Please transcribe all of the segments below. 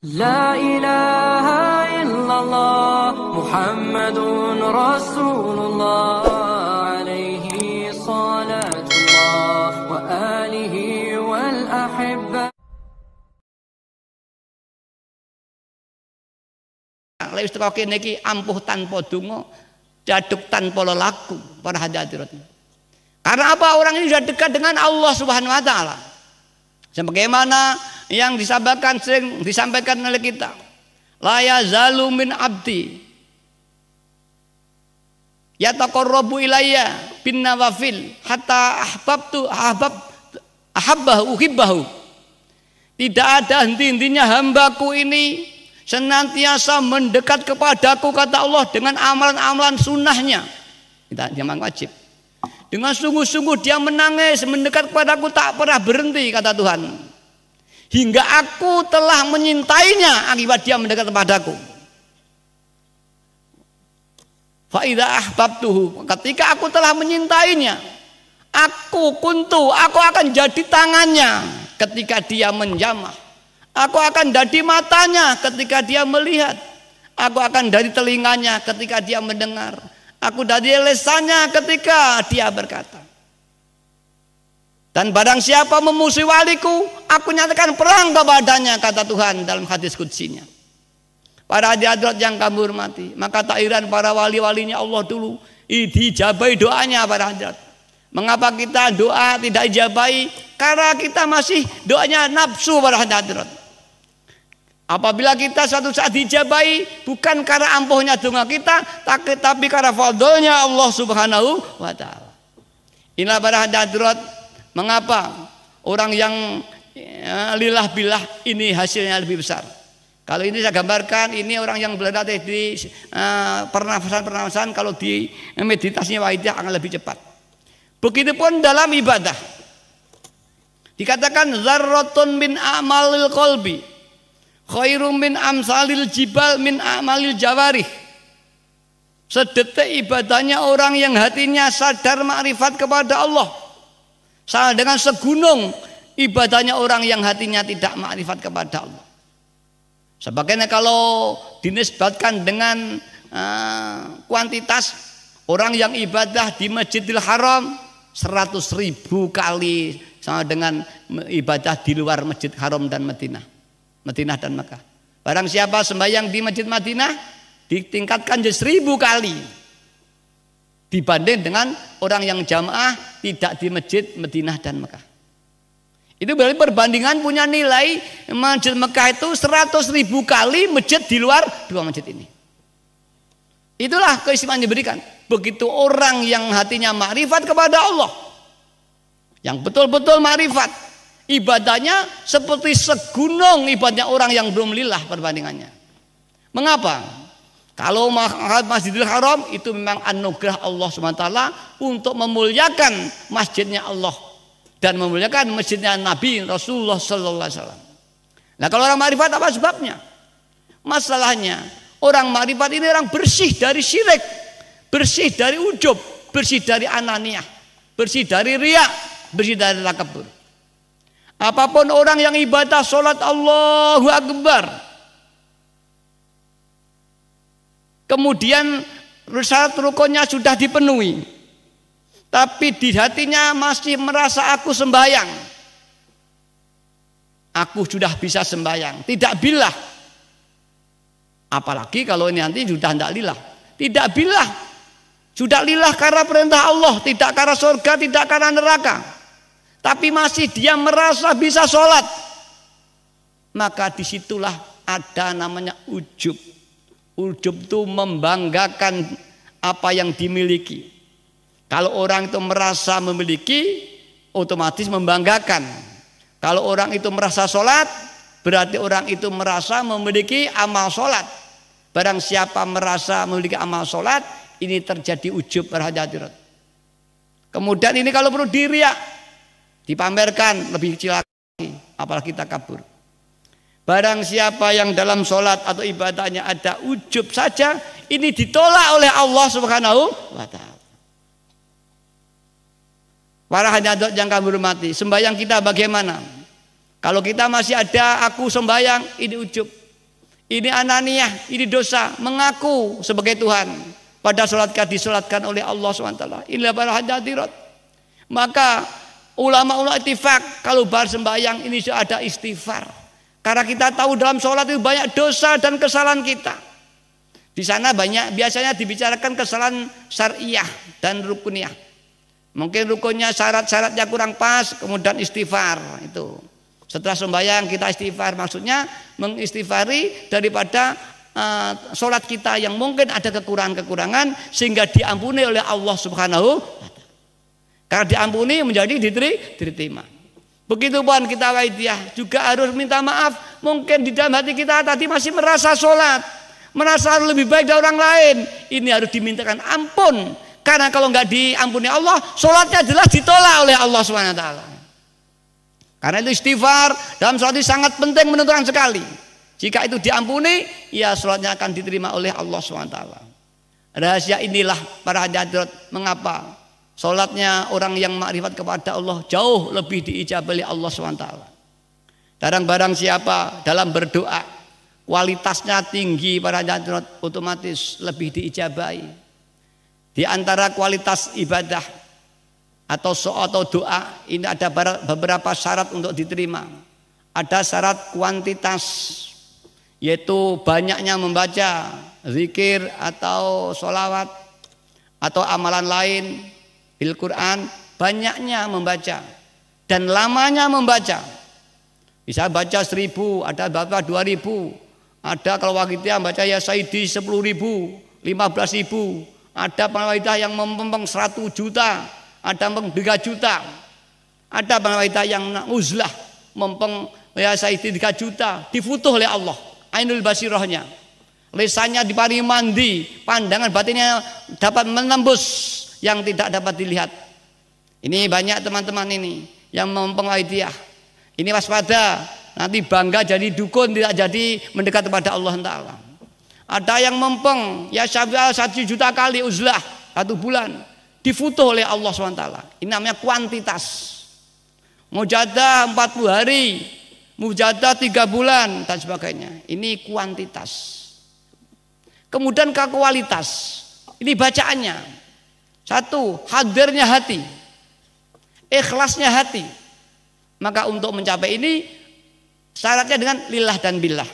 La ilaha illallah Muhammadun Rasulullah alaihi salatullah wa alihi wal ahibba. Lewis teroke niki ampuh tanpa donga, jaduk tanpa lelaku para hadirat. Karena apa? Orang ini sudah dekat dengan Allah Subhanahu wa taala. Sebagaimana yang disampaikan sering disampaikan oleh kita, la yazalu min abdi yataqarrabu ilayya bin nawafil hatta ahabbahu uhibbahu. Tidak ada henti-hentinya hambaku ini senantiasa mendekat kepadaku, kata Allah, dengan amalan-amalan sunnahnya. Kita jangan wajib. Dengan sungguh-sungguh dia menangis mendekat kepadaku, tak pernah berhenti, kata Tuhan, hingga aku telah menyintainya akibat dia mendekat kepadaku. Fa idza ahbabtuhu, ketika aku telah menyintainya, aku akan jadi tangannya ketika dia menjamah. Aku akan jadi matanya ketika dia melihat. Aku akan dari telinganya ketika dia mendengar. Aku dari lesannya ketika dia berkata. Dan barang siapa memusuhi waliku, aku nyatakan perang kepadanya, kata Tuhan dalam hadis qudsinya. Para hadirat yang kami hormati, maka tak heran para wali-walinya Allah dulu dijabai doanya para hadirat. Mengapa kita doa tidak dijabai? Karena kita masih doanya nafsu para hadirat. Apabila kita suatu saat dijabai, bukan karena ampuhnya doa kita, tapi karena fadlnya Allah Subhanahu wa taala. Inilah para hadirat, mengapa orang yang lillah billah ini hasilnya lebih besar. Kalau ini saya gambarkan, ini orang yang berlatih di pernafasan, kalau di meditasinya wahidah akan lebih cepat. Begitupun dalam ibadah, dikatakan zarratun min a'malil qalbi khairum min amsalil jibal min a'malil jawarih. Sedetik ibadahnya orang yang hatinya sadar makrifat kepada Allah, sama dengan segunung ibadahnya orang yang hatinya tidak makrifat kepada Allah. Sebagaimana kalau dinisbatkan dengan kuantitas, orang yang ibadah di Masjidil Haram 100.000 kali sama dengan ibadah di luar Masjid Haram dan Madinah dan Mekah. Barang siapa sembahyang di Masjid Madinah ditingkatkan 1.000 kali dibanding dengan orang yang jamaah tidak di Masjid Madinah dan Mekah. Itu berarti perbandingan punya nilai Masjid Mekah itu 100.000 kali masjid di luar dua masjid ini. Itulah keistimewaan yang diberikan. Begitu orang yang hatinya makrifat kepada Allah, yang betul-betul makrifat, ibadahnya seperti segunung ibadahnya orang yang belum lillah perbandingannya. Mengapa? Kalau Masjidil Haram itu memang anugerah Allah SWT untuk memuliakan masjidnya Allah dan memuliakan masjidnya Nabi Rasulullah Sallallahu Alaihi Wasallam. Nah, kalau orang makrifat apa sebabnya? Masalahnya orang makrifat ini orang bersih dari syirik, bersih dari ujub, bersih dari ananiyah, bersih dari riya, bersih dari takabur. Apapun orang yang ibadah sholat Allahu Akbar, kemudian syarat rukunnya sudah dipenuhi, tapi di hatinya masih merasa aku sembahyang, aku sudah bisa sembahyang, tidak billah. Apalagi kalau ini nanti sudah tidak lillah, tidak billah, sudah lillah karena perintah Allah, tidak karena surga, tidak karena neraka, tapi masih dia merasa bisa sholat, maka disitulah ada namanya ujub. Ujub itu membanggakan apa yang dimiliki. Kalau orang itu merasa memiliki, otomatis membanggakan. Kalau orang itu merasa sholat, berarti orang itu merasa memiliki amal sholat. Barang siapa merasa memiliki amal sholat, ini terjadi ujub berhadirat. Kemudian ini kalau perlu diriak, dipamerkan lebih kecil lagi, apalagi takabur. Barang siapa yang dalam sholat atau ibadahnya ada ujub saja, ini ditolak oleh Allah Subhanahu wa taala. Para hadirat yang kami hormati, sembahyang kita bagaimana? Kalau kita masih ada aku sembahyang, ini ujub. ini ananiyah, ini dosa, mengaku sebagai Tuhan. Pada sholat disolatkan oleh Allah SWT. Inilah para hadirat. Maka ulama ittifaq kalau bar sembahyang ini sudah ada istighfar. Karena kita tahu dalam sholat itu banyak dosa dan kesalahan kita. Di sana biasanya dibicarakan kesalahan syariah dan rukuniyah. Mungkin rukunnya syarat-syaratnya kurang pas, kemudian istighfar itu. Setelah sembahyang kita istighfar, maksudnya mengistighfari daripada sholat kita yang mungkin ada kekurangan-kekurangan sehingga diampuni oleh Allah Subhanahu wa Ta'ala. Karena diampuni menjadi diterima. Begitu pun kita waidiyah juga harus minta maaf. Mungkin di dalam hati kita tadi masih merasa sholat, merasa lebih baik dari orang lain. Ini harus dimintakan ampun. Karena kalau nggak diampuni Allah, sholatnya jelas ditolak oleh Allah Subhanahu wa Ta'ala. Karena itu istighfar dalam sholat itu sangat penting, menentukan sekali. Jika itu diampuni, ya sholatnya akan diterima oleh Allah SWT. Rahasia inilah para hadirat mengapa sholatnya orang yang makrifat kepada Allah jauh lebih diijabah oleh Allah SWT. Barang siapa dalam berdoa kualitasnya tinggi para hadirat, otomatis lebih diijabahi. Di antara kualitas ibadah atau doa ini ada beberapa syarat untuk diterima. Ada syarat kuantitas, yaitu banyaknya membaca zikir atau sholawat atau amalan lain bil Quran, banyaknya membaca dan lamanya membaca. Bisa baca 1000, ada berapa 2000, ada kalau wanita baca ya Sayyidi 10.000, 15.000, ada wanita yang mempeng 100 juta, ada mempeng 3 juta, ada wanita yang uzlah mempeng ya Sayyidi 3 juta, difutuh oleh Allah. Ainul basirahnya, lisannya diparingi mandi, pandangan batinnya dapat menembus yang tidak dapat dilihat. Ini banyak teman-teman ini yang mempengaruhi. Ini waspada, nanti bangga jadi dukun, tidak jadi mendekat kepada Allah Ta'ala. Ada yang mempeng ya 1 juta kali uzlah 1 bulan, difutuh oleh Allah SWT. Ini namanya kuantitas. Mujadah 40 hari, mujadah 3 bulan dan sebagainya. Ini kuantitas. Kemudian ke kualitas. Ini bacaannya. 1, hadirnya hati, ikhlasnya hati. Maka untuk mencapai ini syaratnya dengan lillah dan billah.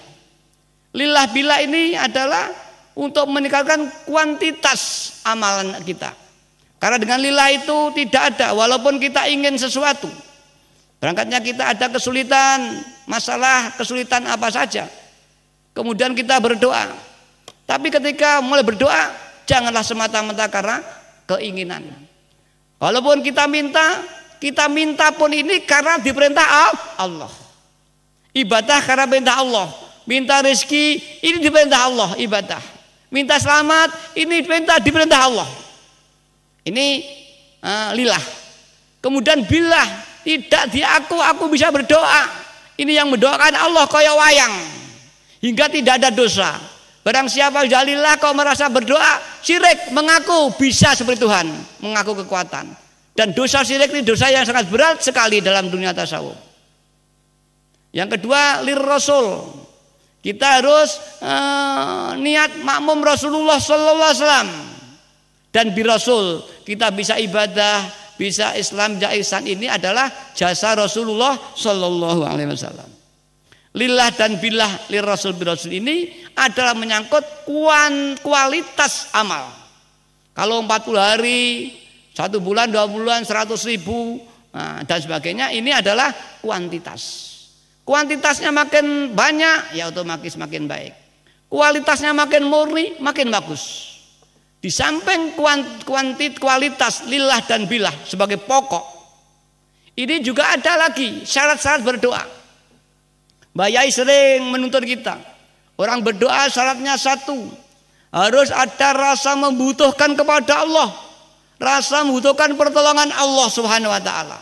Lillah billah ini adalah untuk meningkatkan kuantitas amalan kita. Karena dengan lillah itu tidak ada, walaupun kita ingin sesuatu, berangkatnya kita ada kesulitan, masalah kesulitan apa saja, kemudian kita berdoa. Tapi ketika mulai berdoa, janganlah semata-mata karena keinginan. Walaupun kita minta pun ini karena diperintah Allah. Ibadah karena perintah Allah. Minta rezeki ini diperintah Allah, ibadah. Minta selamat ini diperintah Allah. Ini lillah. Kemudian billah, tidak aku bisa berdoa. Ini yang mendoakan Allah kaya wayang, hingga tidak ada dosa. Barang siapa sudah lillah kau merasa berdoa syirik, mengaku bisa seperti Tuhan, mengaku kekuatan. Dan dosa syirik ini dosa yang sangat berat sekali dalam dunia tasawuf. Yang kedua, lir Rasul. Kita harus niat makmum Rasulullah sallallahu alaihi wasallam. Dan bi Rasul kita bisa ibadah, bisa Islam, ihsan, ini adalah jasa Rasulullah sallallahu alaihi wasallam. Lillah dan billah lir Rasul bi Rasul ini adalah menyangkut kualitas amal. Kalau 40 hari, 1 bulan, 2 bulan, 100.000 dan sebagainya, ini adalah kuantitas. Kuantitasnya makin banyak, ya otomatis makin baik. Kualitasnya makin murni, makin bagus. Di samping kualitas lillah dan billah sebagai pokok, ini juga ada lagi syarat-syarat berdoa. Mbak Yai sering menuntut kita, orang berdoa syaratnya 1, harus ada rasa membutuhkan kepada Allah, rasa membutuhkan pertolongan Allah Subhanahu wa Ta'ala,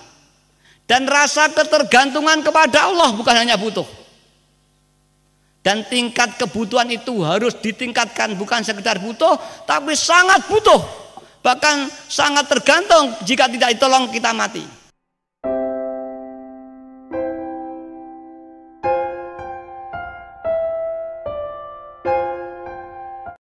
dan rasa ketergantungan kepada Allah, bukan hanya butuh. Dan tingkat kebutuhan itu harus ditingkatkan, bukan sekedar butuh, tapi sangat butuh, bahkan sangat tergantung. Jika tidak ditolong kita mati.